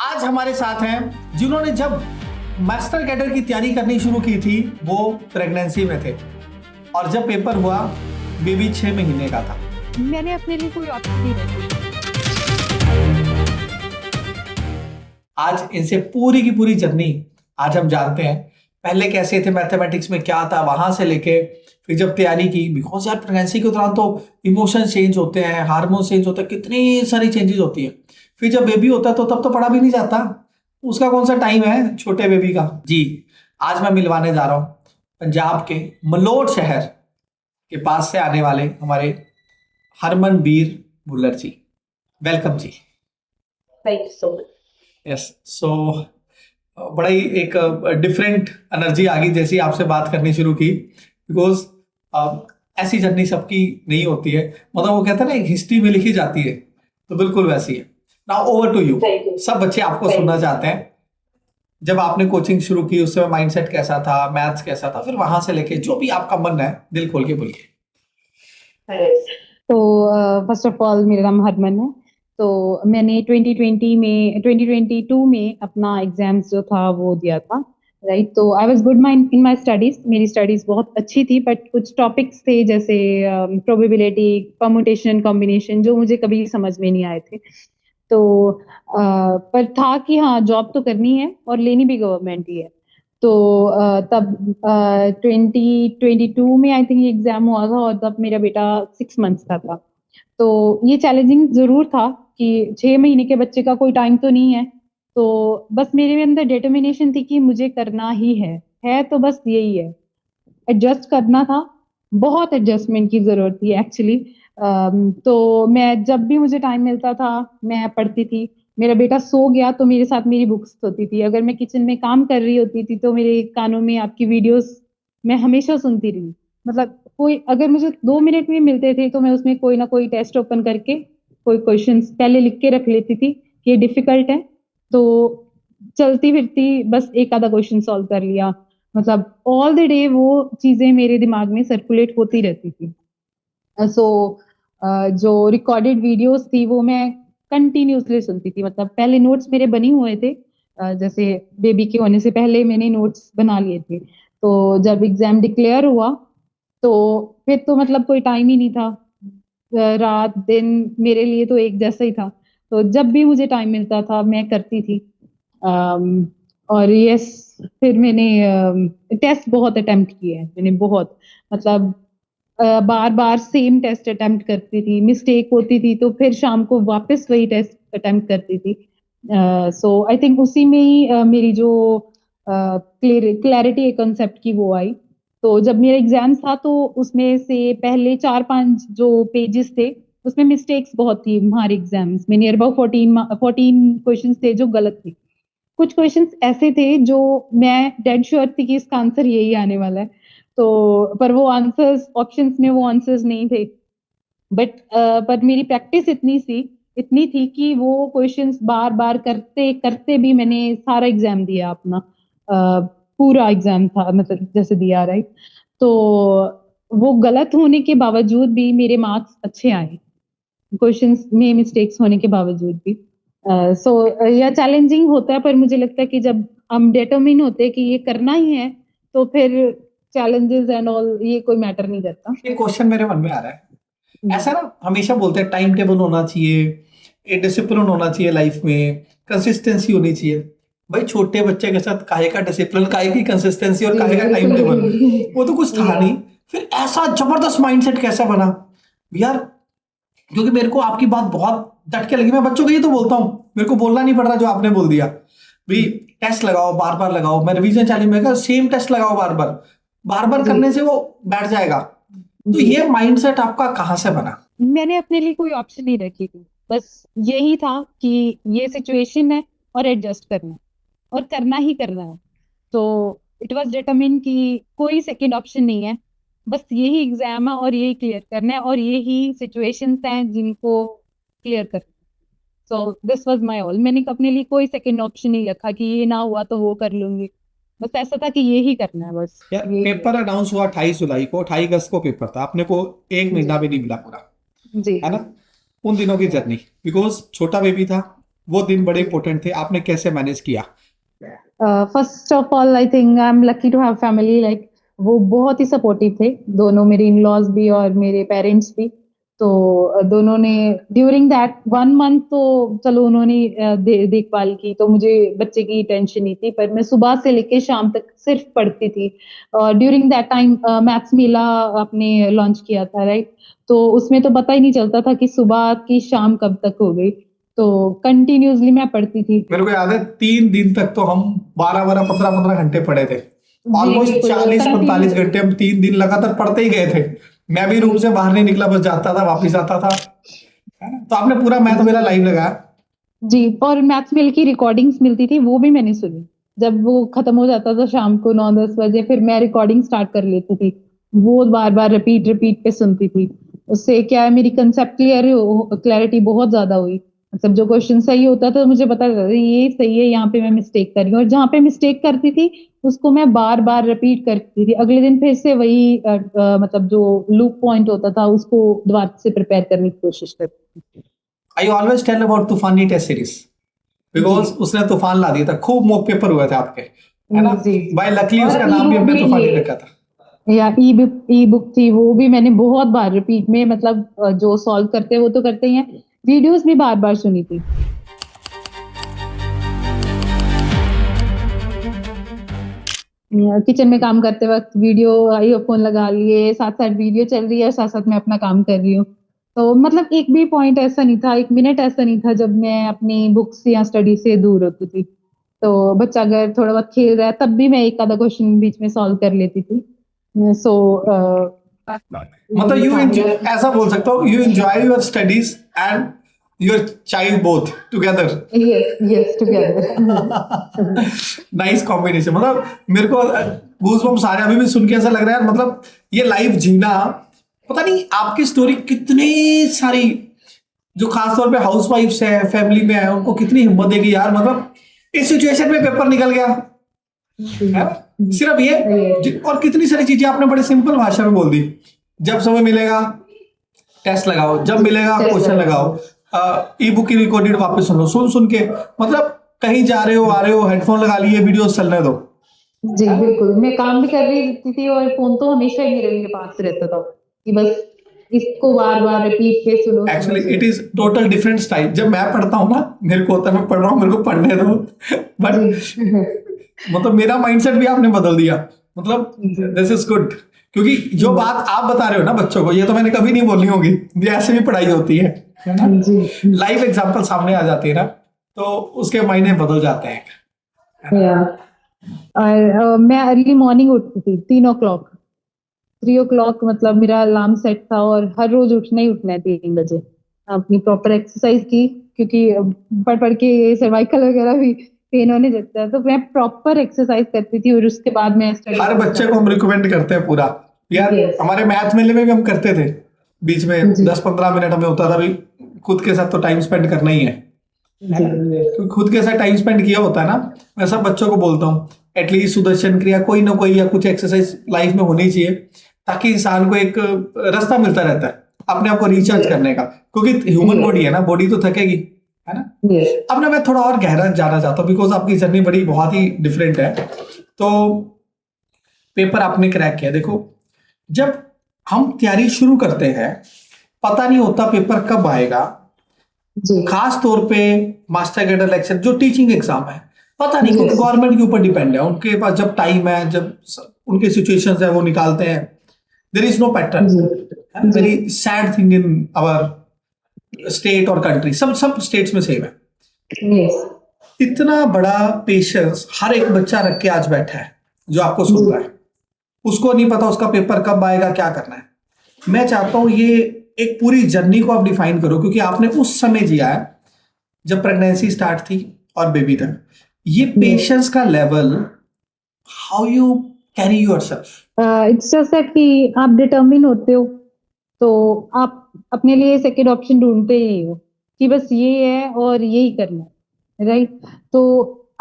आज हमारे साथ हैं जिन्होंने जब मास्टर कैडर की तैयारी करनी शुरू की थी वो प्रेगनेंसी में थे और जब पेपर हुआ बेबी 6 महीने का था। मैंने अपने लिए कोई ऑप्शन नहीं रखी। आज इनसे पूरी की पूरी जर्नी आज हम जानते हैं, पहले कैसे थे, मैथमेटिक्स में क्या था, वहां से लेके फिर जब तैयारी की। बिकॉज यार प्रेगनेंसी के दौरान तो इमोशन चेंज होते हैं, हार्मोन चेंज होते हैं, कितनी सारी चेंजेस होती है। फिर जब बेबी होता है तो तब तो पढ़ा भी नहीं जाता, उसका कौन सा टाइम है छोटे बेबी का। जी आज मैं मिलवाने जा रहा हूँ पंजाब के मलोट शहर के पास से आने वाले हमारे Harmanbir Bhullar ji. Welcome ji. Thank you so much. Yes so बड़ा ही एक डिफरेंट एनर्जी आ गई जैसे ही आपसे बात करनी शुरू की। बिकॉज ऐसी जर्नी सबकी नहीं होती है, मतलब वो कहते हैं ना एक हिस्ट्री में लिखी जाती है, तो बिल्कुल वैसी है। Now over to you. सब बच्चे आपको सुनना चाहते हैं, जब आपने कोचिंग शुरू की उस समय माइंडसेट कैसा था, मैथ्स कैसा था, फिर वहां से लेके जो भी आपका मन है दिल खोल के बोलिए। तो फर्स्ट ऑफ ऑल मेरा नाम हरमन है। तो मैंने 2022 में अपना एग्जाम्स जो था वो दिया था, राइट। तो I was good in my studies, मेरी स्टडीज बहुत अच्छी थी, बट कुछ टॉपिक्स थे जैसे प्रोबेबिलिटी, परम्यूटेशन, कॉम्बिनेशन जो मुझे कभी समझ में नहीं आए थे। तो पर था कि हाँ जॉब तो करनी है और लेनी भी गवर्नमेंट ही है। तो तब 2022 में आई थिंक एग्जाम हुआ था और तब मेरा बेटा 6 मंथ्स का था। तो ये चैलेंजिंग जरूर था कि 6 महीने के बच्चे का कोई टाइम तो नहीं है। तो बस मेरे अंदर डिटर्मिनेशन थी कि मुझे करना ही है तो बस यही है। एडजस्ट करना था, बहुत एडजस्टमेंट की जरूरत थी एक्चुअली। तो मैं जब भी मुझे टाइम मिलता था मैं पढ़ती थी। मेरा बेटा सो गया तो मेरे साथ मेरी बुक्स होती थी, अगर मैं किचन में काम कर रही होती थी तो मेरे कानों में आपकी वीडियोस मैं हमेशा सुनती रही। मतलब कोई अगर मुझे 2 मिनट भी मिलते थे तो मैं उसमें कोई ना कोई टेस्ट ओपन करके कोई क्वेश्चंस पहले लिख के रख लेती थी कि ये डिफिकल्ट है, तो चलती फिरती बस एक आधा क्वेश्चन सॉल्व कर लिया। मतलब ऑल द डे वो चीजें मेरे दिमाग में सर्कुलेट होती रहती थी। सो जो रिकॉर्डेड वीडियोस थी वो मैं कंटिन्यूसली सुनती थी। मतलब पहले नोट्स मेरे बने हुए थे, जैसे बेबी के होने से पहले मैंने नोट्स बना लिए थे। तो जब एग्जाम डिक्लेयर हुआ तो फिर तो मतलब कोई टाइम ही नहीं था, रात दिन मेरे लिए तो एक जैसा ही था। तो जब भी मुझे टाइम मिलता था मैं करती थी। अम, और यस, फिर मैंने टेस्ट बहुत अटेम्प्ट किए हैं मैंने, बहुत मतलब बार बार सेम टेस्ट अटेम्प्ट करती थी, मिस्टेक होती थी तो फिर शाम को वापस वही टेस्ट अटेम्प्ट करती थी। सो आई थिंक उसी में ही मेरी जो क्लैरिटी कंसेप्ट की वो आई। तो जब मेरा एग्जाम था तो उसमें से पहले 4-5 जो पेजेस थे उसमें मिस्टेक्स बहुत थी। हमारे एग्जाम्स में नियर अबाउट 14 क्वेश्चंस थे जो गलत थे। कुछ क्वेश्चंस ऐसे थे जो मैं डेड श्योर थी कि इसका आंसर यही आने वाला है, तो पर वो आंसर्स ऑप्शंस में वो आंसर्स नहीं थे। बट पर मेरी प्रैक्टिस इतनी थी कि वो क्वेश्चंस बार बार करते करते भी मैंने सारा एग्जाम दिया अपना। पूरा एग्जाम था मतलब जैसे दिया, राइट। तो वो गलत होने के बावजूद भी मेरे मार्क्स अच्छे आए, क्वेश्चंस में मिस्टेक्स होने के बावजूद भी। सो यह चैलेंजिंग होता है, पर मुझे लगता है कि जब हम डिटरमिन होते हैं कि ये करना ही है तो फिर चैलेंजेस एंड ऑल ये कोई मैटर नहीं करता। ये क्वेश्चन मेरे मन में आ रहा है, ऐसा ना हमेशा बोलते हैं टाइम टेबल होना चाहिए, एक डिसिप्लिन होना चाहिए लाइफ में, कंसिस्टेंसी होनी चाहिए। भाई छोटे बच्चे के साथ काहे का डिसिप्लिन, काहे की कंसिस्टेंसी और काहे का टाइम टेबल, वो तो कुछ था नहीं। फिर ऐसा जबरदस्त माइंडसेट कैसा बना यार? क्योंकि मेरे को आपकी बात बहुत डट के लगी। मैं बच्चों को ये तो बोलता हूँ, मेरे को बोलना नहीं पड़ रहा जो आपने बोल दिया। भाई टेस्ट लगाओ, बार बार लगाओ। मैं रिवीजन चालू में सेम टेस्ट लगाओ, बार बार बार बार करने से वो बैठ जाएगा। तो ये माइंडसेट आपका कहाँ से बना? मैंने अपने लिए कोई ऑप्शन नहीं रखी थी, बस यही था कि ये सिचुएशन है और एडजस्ट करना है और करना ही करना है। तो इट वाज डिटरमिन कि कोई सेकंड ऑप्शन नहीं है, बस यही एग्जाम है और यही क्लियर करना है और यही सिचुएशंस हैं जिनको क्लियर करना है। So this was my all. मैंने अपने लिए कोई सेकंड ऑप्शन नहीं रखा कि ये ना हुआ तो वो कर लूंगी, बस ऐसा था कि ये ही करना है, बस यार ये। पेपर अनाउंस हुआ 28 जुलाई को, 28 अगस्त को पेपर था, अपने को एक जी महीना भी नहीं मिला पूरा, जी है ना? उन दिनों की जर्नी, बिकॉज छोटा बेबी था, वो दिन बड़े इंपॉर्टेंट थे, आपने कैसे मैनेज किया? First of all I think I am lucky to have family like वो बहुत ही सपोर्टिव थे दोनों मेरे इन लॉज भी और मेरे पेरेंट्स भी तो दोनों ने ड्यूरिंग दैट 1 मंथ तो चलो उन्होंने देखभाल की तो मुझे बच्चे की टेंशन नहीं थी पर मैं सुबह से लेके शाम तक सिर्फ पढ़ती थी और ड्यूरिंग दैट टाइम मैथ्स मेला आपने लॉन्च किया था राइट तो उसमें तो पता ही नहीं चलता था कि सुबह की शाम कब तक हो गई तो कंटिन्यूअसली मैं पढ़ती थी मेरे को याद है 3 दिन तक तो हम 12 12 15 15 घंटे पढ़े थे, जी ऑलमोस्ट बिल्कुल 40 45 कंटिन्यू घंटे हम 3 दिन लगातार पढ़ते ही गए थे। मैं भी रूम से बाहर नहीं निकला, बस जाता था वापिस आता था, है ना? तो आपने पूरा, मैं तो मेरा लाइव लगाया। जी और मैथ्स मेल की रिकॉर्डिंग्स मिलती थी वो भी मैंने सुनी जब वो खत्म हो जाता था शाम को 9 10 बजे फिर मैं रिकॉर्डिंग स्टार्ट कर लेती थी वो बार बार रिपीट रिपीट पे सुनती थी उससे क्या है मेरी कंसेप्ट क्लैरिटी बहुत ज्यादा हुई मतलब जो क्वेश्चन सही होता था मुझे पता चलता था ये सही है यहाँ पे मैं मिस्टेक कर रही हूँ और जहाँ पे मिस्टेक करती थी उसको मैं बार बार रिपीट करती थी अगले दिन फिर से वही मतलब जो लूप पॉइंट होता था उसको दोबारा से प्रिपेयर करने की कोशिश करती थी आई ऑलवेज टेल अबाउट तूफानी टेस्ट सीरीज बिकॉज उसने तूफान ला दिया था, खूब मॉक पेपर हुए थे आपके, है ना? जी भाई लकली और उसका ई नाम भी बुक हमने तूफानी भी रखा था। या ई बुक थी वो भी मैंने बहुत बार रिपीट में मतलब जो सॉल्व करते हैं वो तो करते ही हैं वीडियोस भी बार बार सुनी थी किचन में काम करते वक्त वीडियो ईयरफोन लगा लिए साथ साथ वीडियो चल रही है साथ साथ मैं अपना काम कर रही हूँ तो मतलब एक भी पॉइंट ऐसा नहीं था एक मिनट ऐसा नहीं था जब मैं अपनी बुक्स या स्टडी से दूर होती थी तो बच्चा अगर थोड़ा बहुत खेल रहा है तब भी मैं एक आधा क्वेश्चन बीच में सॉल्व कर लेती थी सो मतलब ये यू था मेरा ऐसा बोल सकता हूँ, you enjoy your studies and your child both together. Yes yes together nice combination. मतलब मेरे को गूज़बम्प्स आ रहे हैं अभी भी सुन के, ऐसा लग रहा है यार, मतलब ये लाइफ जीना, पता नहीं आपकी स्टोरी कितनी सारी जो खास तौर पे हाउस वाइफ्स है, फैमिली में है, उनको कितनी हिम्मत देगी यार। मतलब इस सिचुएशन में पेपर निकल गया है ना? सिर्फ ये और कितनी सारी चीजें आपने बड़े सिंपल भाषा में बोल दी। जब समय मिलेगा टेस्ट लगाओ, जब मिलेगा क्वेश्चन लगाओ, ई बुक की रिकॉर्डेड वापस सुन लो, सुन सुन के मतलब कहीं जा रहे हो आ रहे हो हेडफोन लगा लिए, वीडियो चलने दो। जी बिल्कुल मैं काम भी कर रही थी और फोन तो हमेशा ही मेरे पास रहता था कि बस इसको बार बार रिपीट पे सुनो सुनो एक्चुअली इट सुनो इज टोटल डिफरेंट स्टाइल। जब मैं पढ़ता हूँ ना, मेरे को होता है मैं पढ़ रहा हूँ, मेरे को पढ़ने दो, बट जी मतलब मेरा माइंडसेट भी आपने बदल दिया। मतलब जी दिस इज गुड, क्योंकि जो बात आप बता रहे हो ना बच्चों को, ये तो मैंने कभी नहीं बोली होगी, ये ऐसे भी पढ़ाई होती है ना? जी लाइव एग्जांपल सामने आ जाती है ना, तो उसके मायने बदल जाते हैं। या और मैं अर्ली मॉर्निंग उठती थी 3 o'clock 3 o'clock मतलब मेरा अलार्म सेट था और हर रोज उठना ही उठना है 3 बजे अपनी प्रॉपर एक्सरसाइज की क्योंकि पढ़ पढ़ के सर्वाइकल वगैरह भी पेन होने लगता है तो मैं प्रॉपर एक्सरसाइज करती थी और उसके बाद मैं स्टडी हर बच्चे को हम रिकमेंड करते हैं पूरा यार। यस हमारे मैथ मेले में भी हम करते थे, बीच में जी 10 15 मिनट हमें होता था भी, खुद के साथ तो टाइम स्पेंड करना ही है जी ना? तो खुद के साथ टाइम स्पेंड किया होता है ना, मैं सब बच्चों को बोलता हूँ एटलीस्ट सुदर्शन क्रिया कोई ना कोई या कुछ एक्सरसाइज लाइफ में होनी चाहिए, ताकि इंसान को एक रास्ता मिलता रहता है अपने आप को रिचार्ज करने का, क्योंकि ह्यूमन बॉडी है ना, बॉडी तो थकेगी, है ना? यस अब ना मैं थोड़ा और गहरा जाना चाहता हूँ, बिकॉज आपकी जर्नी बड़ी बहुत ही डिफरेंट है। तो पेपर आपने क्रैक किया, देखो जब हम तैयारी शुरू करते हैं पता नहीं होता पेपर कब आएगा, जी खास तौर पे मास्टर कैडर लेक्चर जो टीचिंग एग्जाम है, पता नहीं, क्योंकि Yes. गवर्नमेंट के ऊपर डिपेंड है, उनके पास जब टाइम है, जब उनके सिचुएशंस है वो निकालते हैं, देयर इज नो पैटर्न। जी very sad thing in our state और कंट्री, सब सब स्टेट्स में सेम है। यस इतना बड़ा पेशेंस हर एक बच्चा रख के आज बैठा है जो आपको सुन रहा है, उसको नहीं पता उसका पेपर कब आएगा, क्या करना है। मैं चाहता हूं ये एक पूरी जर्नी को आप डिफाइन करो, क्योंकि आपने उस समय जिया है जब प्रेगनेंसी स्टार्ट थी और बेबी तक। ये पेशेंस का level, how you carry yourself? It's just that कि आप डिटर्मिन होते हो तो आप अपने लिए सेकंड ऑप्शन ढूंढते ही हो कि बस ये है और यही करना है राइट तो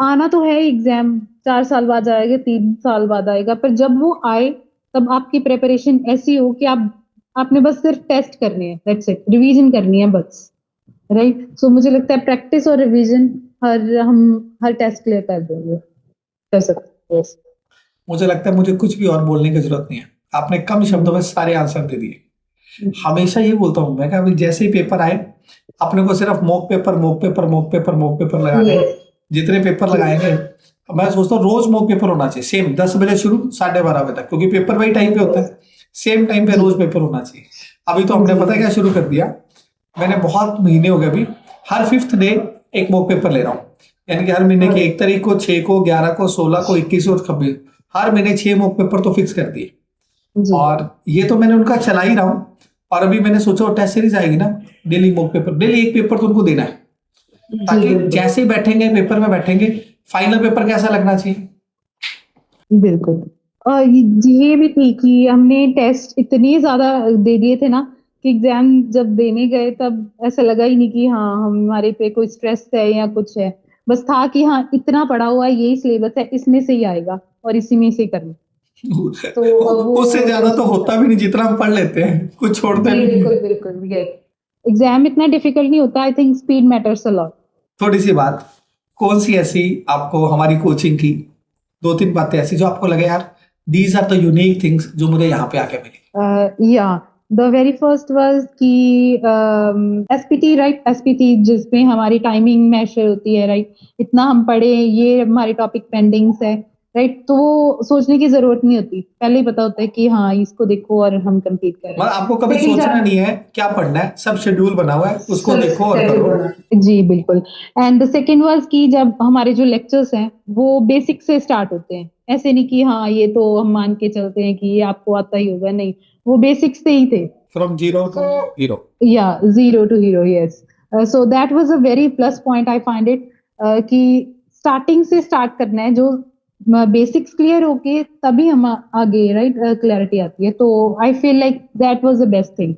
आना तो है एग्जाम 4 साल बाद आएगा 3 साल बाद आएगा पर जब वो आए तब आपकी प्रिपरेशन ऐसी हो कि आपने बस सिर्फ टेस्ट करने हैं दैट्स इट रिवीजन करनी है बस राइट। सो मुझे लगता है प्रैक्टिस और रिवीजन हर टेस्ट क्लियर कर देंगे, कर सकते हैं। मुझे लगता है मुझे कुछ भी और बोलने की जरूरत नहीं है, आपने कम शब्दों में सारे आंसर दे दिए। हमेशा ये बोलता हूँ मैं कि अभी जैसे ही पेपर आए अपने को सिर्फ mock paper mock paper mock paper mock paper लगाने हैं। जितने पेपर लगाएंगे मैं सोचता हूँ रोज मॉक पेपर होना चाहिए, सेम 10 बजे शुरू 12:30 बजे तक, क्योंकि पेपर वही टाइम पे होता है, सेम टाइम पे रोज पेपर होना चाहिए। अभी तो हमने पता है क्या शुरू कर दिया, मैंने बहुत महीने हो गए अभी हर 5th डे एक मॉक पेपर ले रहा हूँ, यानी कि हर महीने की 1 तारीख को, 6 को, 11 को, 16 को, 21 और 26, हर महीने 6 मॉक पेपर तो फिक्स कर दिए। और ये तो मैंने उनका चला ही रहा हूँ। और अभी मैंने सोचा टेस्ट सीरीज आएगी ना, डेली मॉक पेपर, डेली एक पेपर तो उनको देना है, ताकि जैसे ही बैठेंगे पेपर में बैठेंगे फाइनल पेपर कैसा लगना चाहिए। बिल्कुल। और ये भी थी कि हमने टेस्ट इतने ज़्यादा दे दिए थे ना कि एग्ज़ाम जब देने गए तब ऐसा लगा ही नहीं कि हाँ, हमारे पे कोई स्ट्रेस है या कुछ है। बस था कि हाँ, इतना पढ़ा हुआ है, यही सिलेबस है, इसमें से ही आएगा और इसी में से ही करना। तो उससे ज्यादा तो होता भी नहीं जितना हम पढ़ लेते हैं, कुछ छोड़ते भी नहीं। बिल्कुल, बिल्कुल, यस। एग्ज़ाम इतना डिफिकल्ट नहीं होता, I think speed matters a lot. थोड़ी सी बात, कौन सी ऐसी आपको हमारी कोचिंग की 2-3 बातें ऐसी जो आपको लगे यार these are the unique things जो मुझे यहाँ पे आके मिली। Yeah, the very first was कि एसपीटी, राइट, एसपीटी जिसमें हमारी टाइमिंग मेजर होती है, राइट, इतना हम पढ़े, ये हमारे टॉपिक पेंडिंग्स है, राइट, तो वो सोचने की जरूरत नहीं होती, पहले ही पता होता है कि हाँ इसको देखो और हम कंप्लीट कर रहे मतलब हैं। आपको कभी लेकिन सोचना जब नहीं है क्या पढ़ना है, सब शेड्यूल बना हुआ है, उसको देखो और करो। जी बिल्कुल। एंड द सेकेंड वाज कि जब हमारे जो लेक्चर्स हैं वो बेसिक से स्टार्ट होते हैं, ऐसे नहीं कि हाँ ये तो हम मान के चलते हैं कि ये आपको आता ही होगा, नहीं, वो बेसिक से ही थे। From zero to hero. Yeah, zero to hero, yes. So that was a very plus point I find it, कि स्टार्टिंग से स्टार्ट करना है, जो बेसिक्स क्लियर होके तभी हम आगे, राइट, क्लैरिटी आती है, तो आई feel like that was the best thing.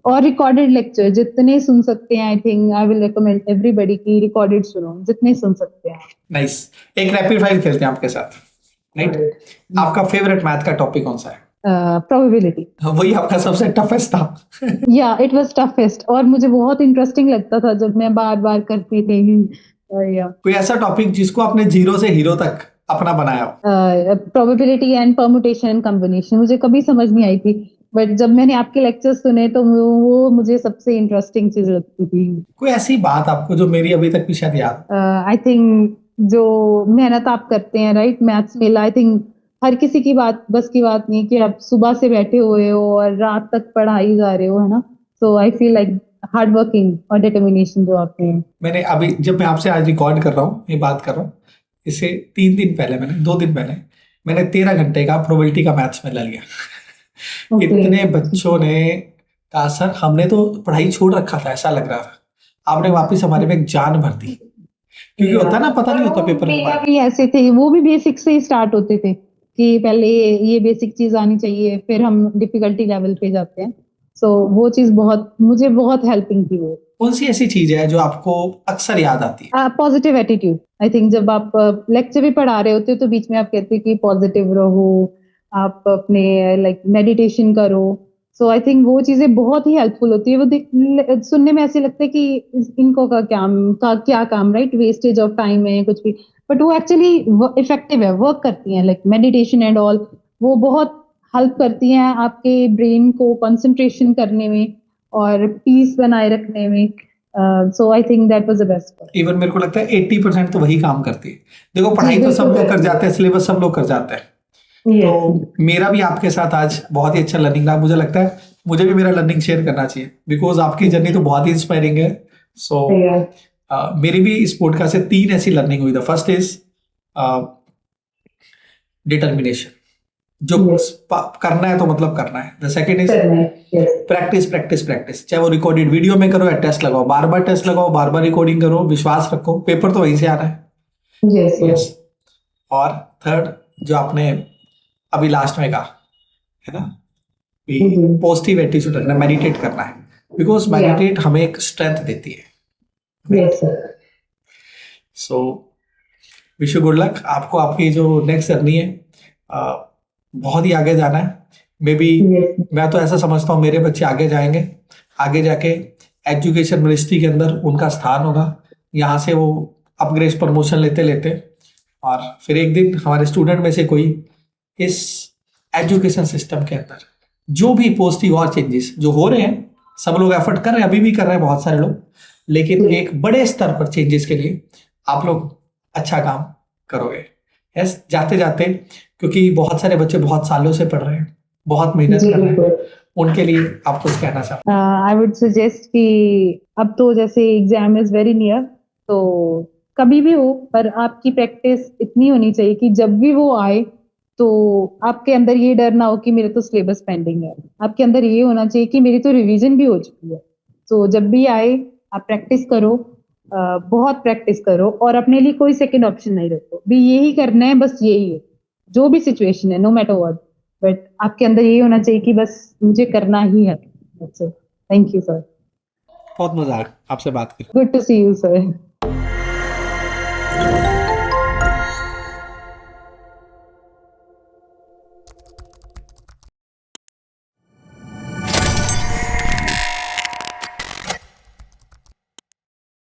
और रिकॉर्डेड लेक्चर जितने सुन सकते हैं, आई think I will recommend everybody की रिकॉर्डेड सुनो जितने सुन सकते हैं। नाइस। एक रैपिड फायर खेलते हैं आपके साथ, राइट? आपका फेवरेट मैथ का टॉपिक कौन सा है? प्रोबेबिलिटी। वही आपका सबसे टफेस्ट था। या इट वाज टफेस्ट, और मुझे बहुत इंटरेस्टिंग लगता था जब मैं बार बार करती थी। या कोई ऐसा टॉपिक जिसको आपने जीरो से हीरो तक अपना बनाया हो? Probability and permutation and combination मुझे कभी समझ नहीं आई थी, बट जब मैंने आपके लेक्चर्स सुने तो वो मुझे सबसे इंटरेस्टिंग चीज लगती थी। कोई ऐसी बात आपको जो मेरी अभी तक भी शायद याद? आई थिंक जो मेहनत आप करते हैं, राइट, मैथ्स में, आई थिंक हर किसी की बात बस की बात नहीं है कि आप सुबह से बैठे हुए हो और रात तक पढ़ाई जा रहे हो, है ना। So I feel like hard working और डिटर्मिनेशन जो आपके हैं। मैंने अभी जब मैं आपसे आज रिकॉर्ड कर रहा हूँ, ये बात कर रहा हूँ, इससे 3 दिन पहले मैंने 2 दिन पहले मैंने 13 घंटे का प्रोबेबिलिटी का मैथ्स में ले लिया। इतने बच्चों ने कहा सर हमने तो पढ़ाई छोड़ रखा था, ऐसा लग रहा था आपने वापस हमारे में एक जान भर दी, क्योंकि होता ना पता नहीं होता पेपर में। मेरा भी ऐसे थे, वो भी बेसिक से ही स्टार्ट होते थे कि पहले ये बेसिक चीज आनी चाहिए, फिर हम डिफिकल्टी लेवल पे जाते हैं। सो वो चीज मुझे बहुत हेल्पिंग थी वो। कौन सी ऐसी चीज है जो आपको अक्सर याद आती है? पॉजिटिव एटीट्यूड, आई थिंक जब आप लेक्चर भी पढ़ा रहे होते हो तो बीच में आप कहते हैं कि पॉजिटिव रहो, आप अपने लाइक मेडिटेशन करो। सो आई थिंक वो चीजें बहुत ही हेल्पफुल होती है, वो सुनने में ऐसे लगता है कि इनको का क्या काम, राइट, वेस्टेज ऑफ टाइम है कुछ भी, बट वो एक्चुअली इफेक्टिव है, वर्क करती हैं, लाइक मेडिटेशन एंड ऑल, वो बहुत हेल्प करती हैं आपके ब्रेन को कंसंट्रेशन करने में और पीस बनाए रखने में। So I think that was the best. Even मेरे को लगता है 80% तो वही काम करती है। देखो पढ़ाई तो सब लोग कर जाते हैं, सिलेबस सब लोग कर जाते हैं, तो मेरा भी आपके साथ आज बहुत ही अच्छा लर्निंग रहा। मुझे लगता है मुझे भी मेरा लर्निंग शेयर करना चाहिए, बिकॉज आपकी जर्नी तो बहुत ही इंस्पायरिंग है। सो मेरी भी इस पॉडकास्ट से 3 ऐसी लर्निंग हुई। द फर्स्ट इज डिटर्मिनेशन, जो करना है तो मतलब करना है। The second is practice practice practice, चाहे वो रिकॉर्डेड वीडियो में करो या टेस्ट लगाओ, बार बार टेस्ट लगाओ, बार बार रिकॉर्डिंग करो, विश्वास रखो, पेपर तो वहीं से आ रहा है। यस। और थर्ड जो आपने अभी लास्ट में कहा है ना, पॉजिटिव एटीट्यूड रखना, मेडिटेट करना है, बिकॉज मेडिटेट हमें एक स्ट्रेंथ देती है। So wish you good luck. आपको आपकी जो नेक्स्ट जर्नी है बहुत ही आगे जाना है। मे बी मैं तो ऐसा समझता हूँ मेरे बच्चे आगे जाएंगे, आगे जाके एजुकेशन मिनिस्ट्री के अंदर उनका स्थान होगा। यहाँ से वो अपग्रेड प्रमोशन लेते लेते और फिर एक दिन हमारे स्टूडेंट में से कोई इस एजुकेशन सिस्टम के अंदर जो भी पॉजिटिव और चेंजेस जो हो रहे हैं, सब लोग एफर्ट कर रहे हैं, अभी भी कर रहे हैं बहुत सारे लोग, लेकिन एक बड़े स्तर पर चेंजेस के लिए आप लोग अच्छा काम करोगे। यस, जाते जाते, क्योंकि बहुत सारे बच्चे बहुत सालों से पढ़ रहे हैं, बहुत मेहनत जी कर रहे हैं, बिल्कुल। उनके लिए आप कुछ कहना चाहते आई वुड सजेस्ट कि अब तो जैसे एग्जाम इज वेरी नियर, तो कभी भी हो पर आपकी प्रैक्टिस इतनी होनी चाहिए कि जब भी वो आए तो आपके अंदर ये डर ना हो कि मेरे तो सिलेबस पेंडिंग है। आपके अंदर ये होना चाहिए कि मेरी तो रिवीजन भी हो चुकी है। तो जब भी आए आप प्रैक्टिस करो, बहुत प्रैक्टिस करो और अपने लिए कोई सेकंड ऑप्शन नहीं रखो, भी यही करना है, बस यही है जो भी सिचुएशन है, नो मैटर व्हाट, बट आपके अंदर यही होना चाहिए कि बस मुझे करना ही है। Thank you sir. बहुत मजा आया आपसे बात करके। Good to see you sir.